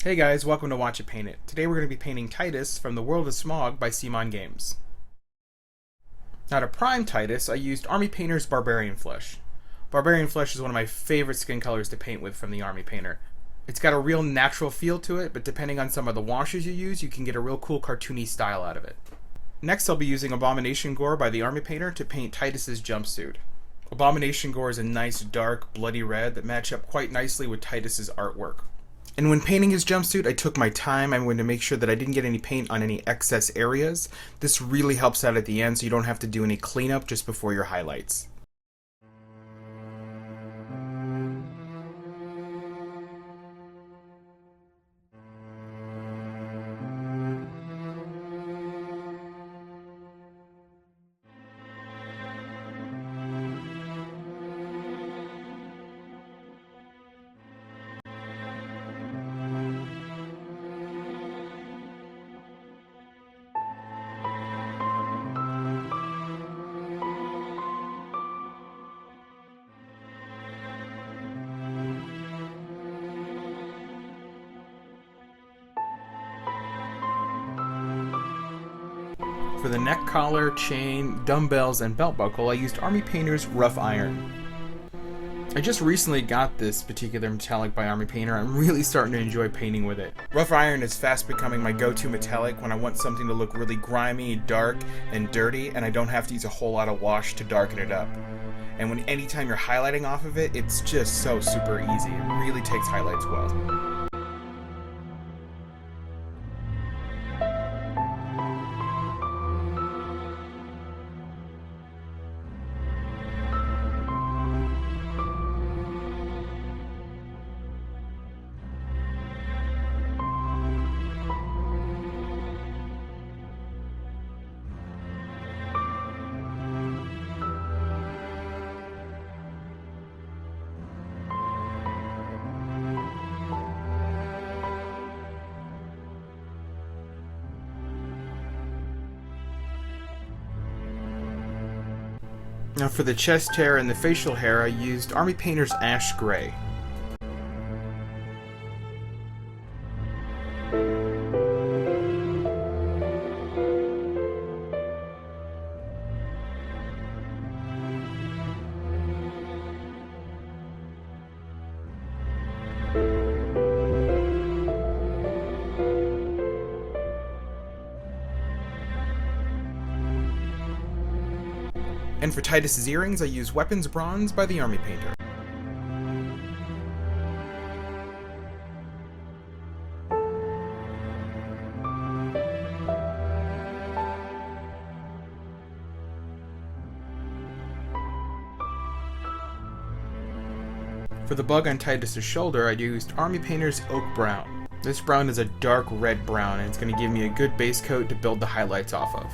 Hey guys, welcome to Watch It Paint It. Today we're going to be painting Titus from the world of SMOG by CMON Games. Now to prime Titus, I used Army Painter's Barbarian Flesh. Barbarian Flesh is one of my favorite skin colors to paint with from the Army Painter. It's got a real natural feel to it, but depending on some of the washes you use, you can get a real cool cartoony style out of it. Next I'll be using Abomination Gore by the Army Painter to paint Titus's jumpsuit. Abomination Gore is a nice dark bloody red that match up quite nicely with Titus's artwork. And when painting his jumpsuit, I took my time. I'm going to make sure that I didn't get any paint on any excess areas. This really helps out at the end so you don't have to do any cleanup just before your highlights. For the neck collar, chain, dumbbells, and belt buckle, I used Army Painter's Rough Iron. I just recently got this particular metallic by Army Painter. I'm really starting to enjoy painting with it. Rough Iron is fast becoming my go-to metallic when I want something to look really grimy, dark, and dirty, and I don't have to use a whole lot of wash to darken it up. And anytime you're highlighting off of it, it's just so super easy. It really takes highlights well. Now for the chest hair and the facial hair, I used Army Painter's Ash Gray. And for Titus's earrings, I use Weapons Bronze by the Army Painter. For the bug on Titus's shoulder, I used Army Painter's Oak Brown. This brown is a dark red brown, and it's going to give me a good base coat to build the highlights off of.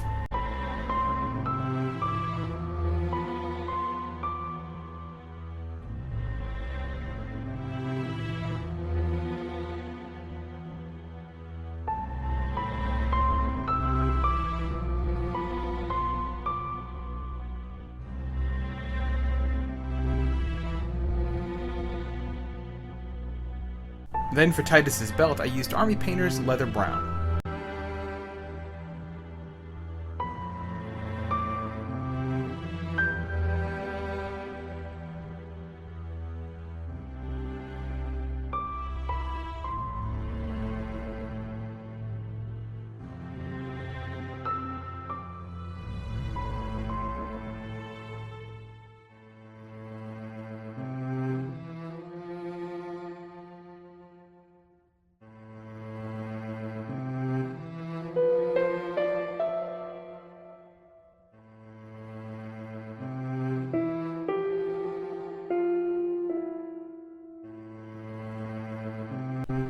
Then for Titus's belt, I used Army Painter's Leather Brown.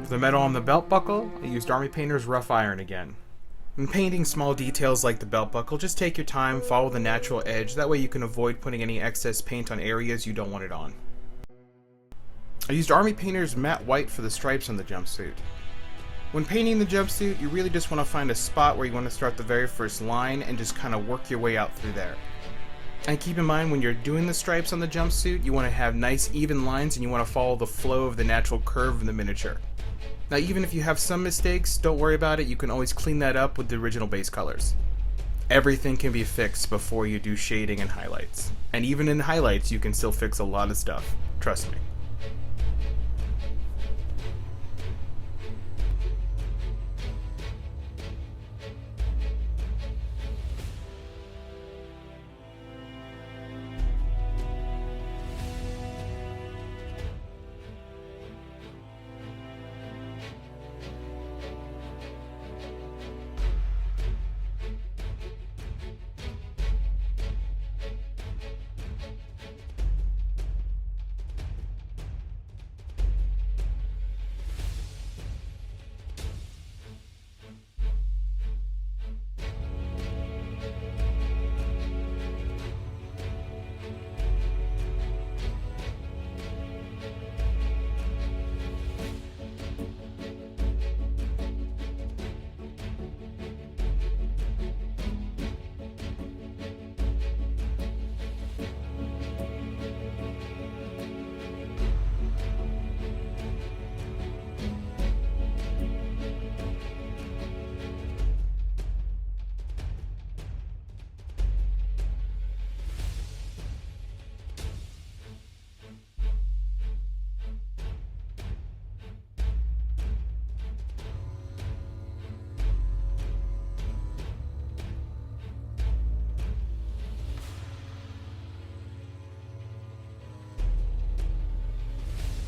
For the metal on the belt buckle, I used Army Painter's Rough Iron again. When painting small details like the belt buckle, just take your time, follow the natural edge, that way you can avoid putting any excess paint on areas you don't want it on. I used Army Painter's Matte White for the stripes on the jumpsuit. When painting the jumpsuit, you really just want to find a spot where you want to start the very first line and just kind of work your way out through there. And keep in mind, when you're doing the stripes on the jumpsuit, you want to have nice even lines and you want to follow the flow of the natural curve of the miniature. Now even if you have some mistakes, don't worry about it, you can always clean that up with the original base colors. Everything can be fixed before you do shading and highlights. And even in highlights, you can still fix a lot of stuff. Trust me.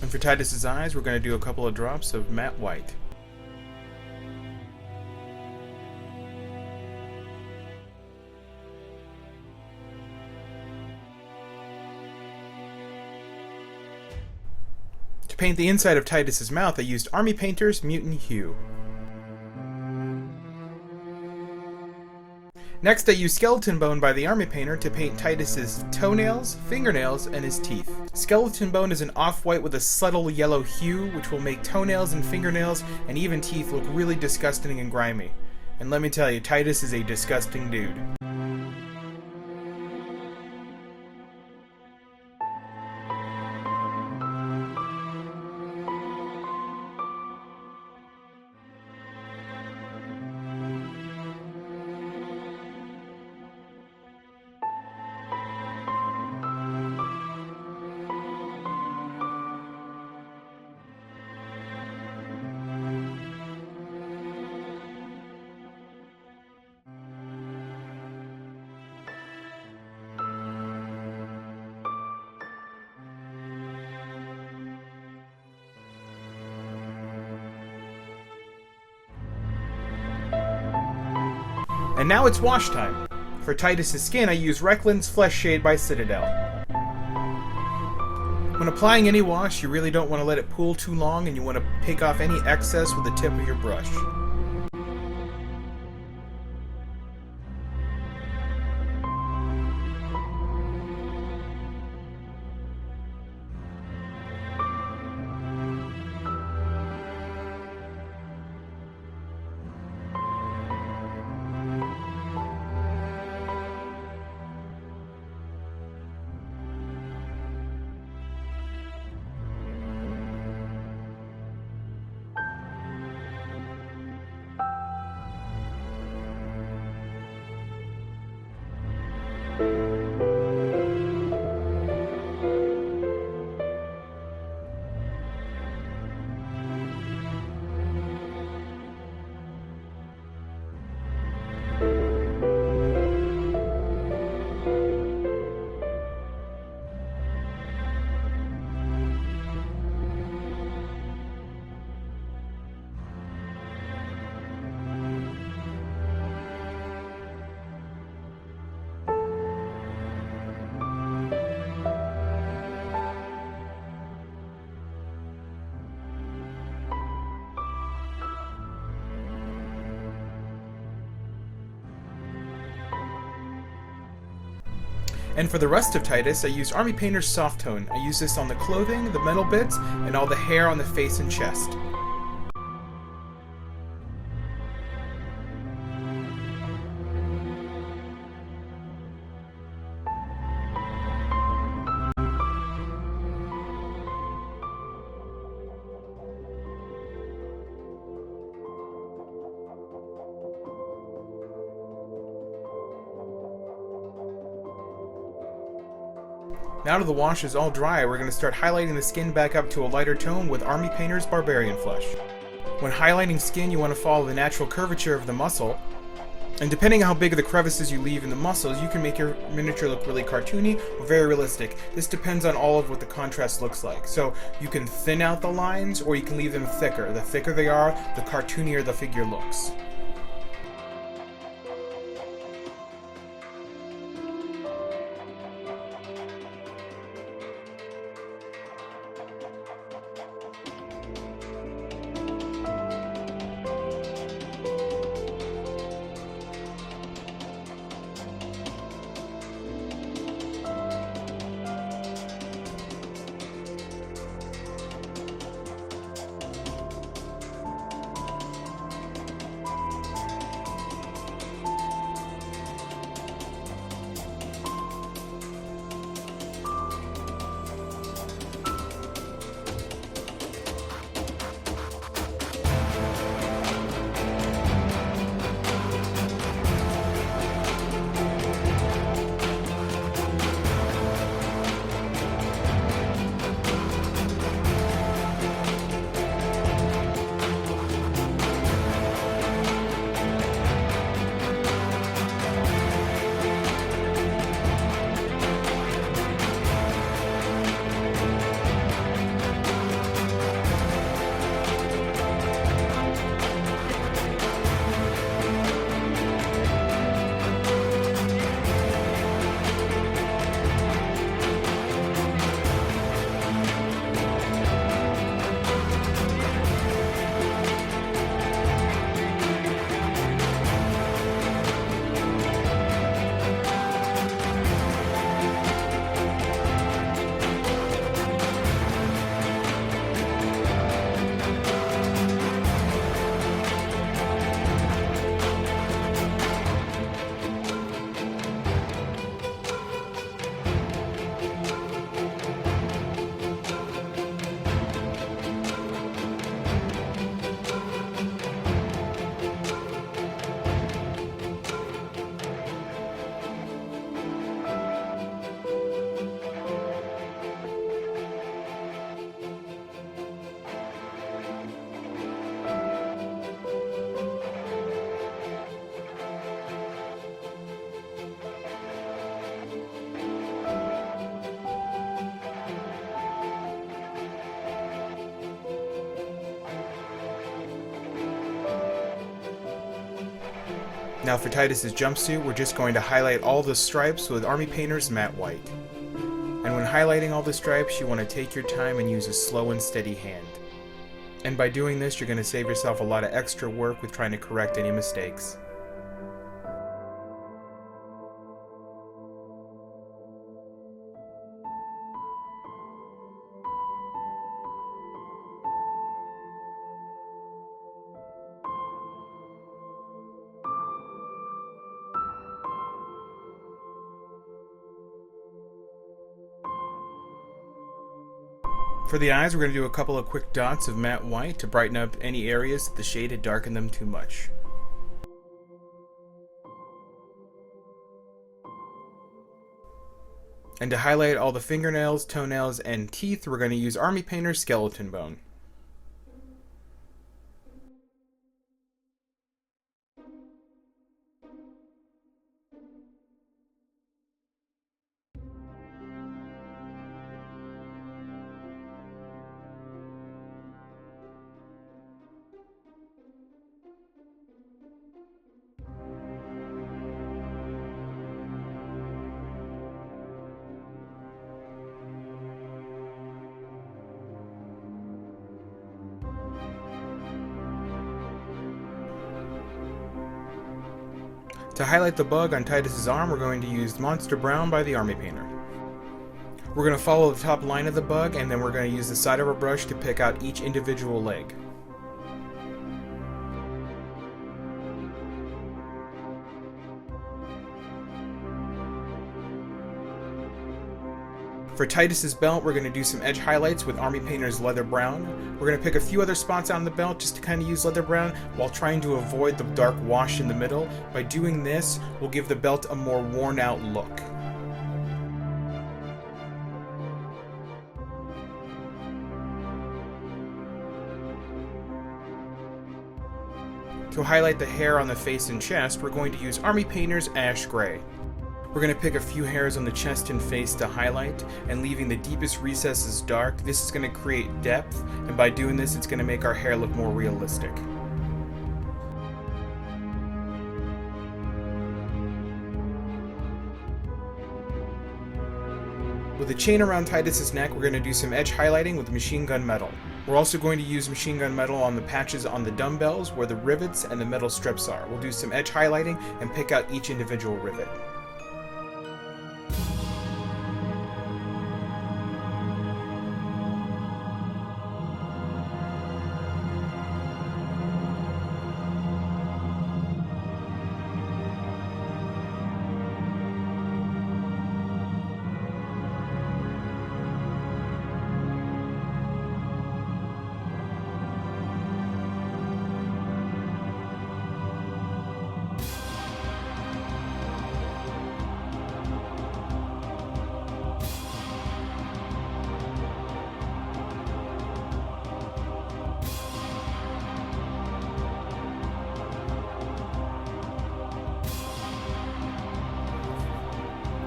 And for Titus's eyes, we're going to do a couple of drops of matte white. To paint the inside of Titus's mouth, I used Army Painter's Mutant Hue. Next, I used Skeleton Bone by the Army Painter to paint Titus's toenails, fingernails, and his teeth. Skeleton Bone is an off-white with a subtle yellow hue, which will make toenails and fingernails and even teeth look really disgusting and grimy. And let me tell you, Titus is a disgusting dude. And now it's wash time. For Titus's skin, I use Reikland Fleshshade by Citadel. When applying any wash, you really don't want to let it pool too long, and you want to pick off any excess with the tip of your brush. And for the rest of Titus, I used Army Painter's Soft Tone. I use this on the clothing, the metal bits, and all the hair on the face and chest. Now that the wash is all dry, we're going to start highlighting the skin back up to a lighter tone with Army Painter's Barbarian Flesh. When highlighting skin, you want to follow the natural curvature of the muscle, and depending on how big of the crevices you leave in the muscles, you can make your miniature look really cartoony or very realistic. This depends on all of what the contrast looks like. So you can thin out the lines, or you can leave them thicker. The thicker they are, the cartoonier the figure looks. Now for Titus's jumpsuit, we're just going to highlight all the stripes with Army Painter's Matte White. And when highlighting all the stripes, you want to take your time and use a slow and steady hand. And by doing this, you're going to save yourself a lot of extra work with trying to correct any mistakes. For the eyes, we're going to do a couple of quick dots of matte white to brighten up any areas that the shade had darkened them too much. And to highlight all the fingernails, toenails, and teeth, we're going to use Army Painter's Skeleton Bone. To highlight the bug on Titus's arm, we're going to use Monster Brown by the Army Painter. We're going to follow the top line of the bug, and then we're going to use the side of our brush to pick out each individual leg. For Titus's belt, we're going to do some edge highlights with Army Painter's Leather Brown. We're going to pick a few other spots on the belt just to kind of use Leather Brown while trying to avoid the dark wash in the middle. By doing this, we'll give the belt a more worn out look. To highlight the hair on the face and chest, we're going to use Army Painter's Ash Gray. We're going to pick a few hairs on the chest and face to highlight, and leaving the deepest recesses dark. This is going to create depth, and by doing this, it's going to make our hair look more realistic. With a chain around Titus's neck, we're going to do some edge highlighting with machine gun metal. We're also going to use machine gun metal on the patches on the dumbbells where the rivets and the metal strips are. We'll do some edge highlighting and pick out each individual rivet.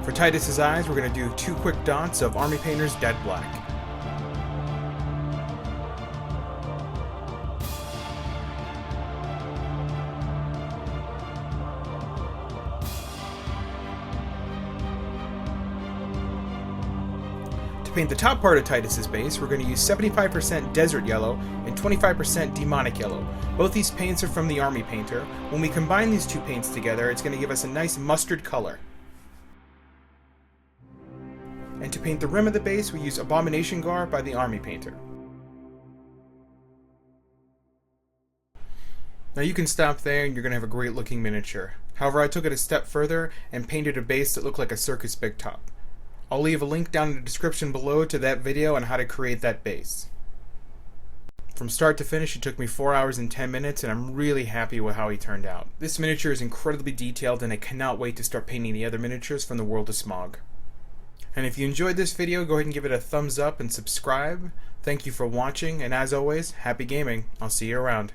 For Titus's eyes, we're going to do 2 quick dots of Army Painter's Dead Black. To paint the top part of Titus's base, we're going to use 75% Desert Yellow and 25% Demonic Yellow. Both these paints are from the Army Painter. When we combine these two paints together, it's going to give us a nice mustard color. And to paint the rim of the base, we use Abomination Gore by the Army Painter. Now you can stop there and you're going to have a great looking miniature. However, I took it a step further and painted a base that looked like a circus big top. I'll leave a link down in the description below to that video on how to create that base. From start to finish, it took me 4 hours and 10 minutes, and I'm really happy with how he turned out. This miniature is incredibly detailed, and I cannot wait to start painting the other miniatures from the world of SMOG. And if you enjoyed this video, go ahead and give it a thumbs up and subscribe. Thank you for watching, and as always, happy gaming. I'll see you around.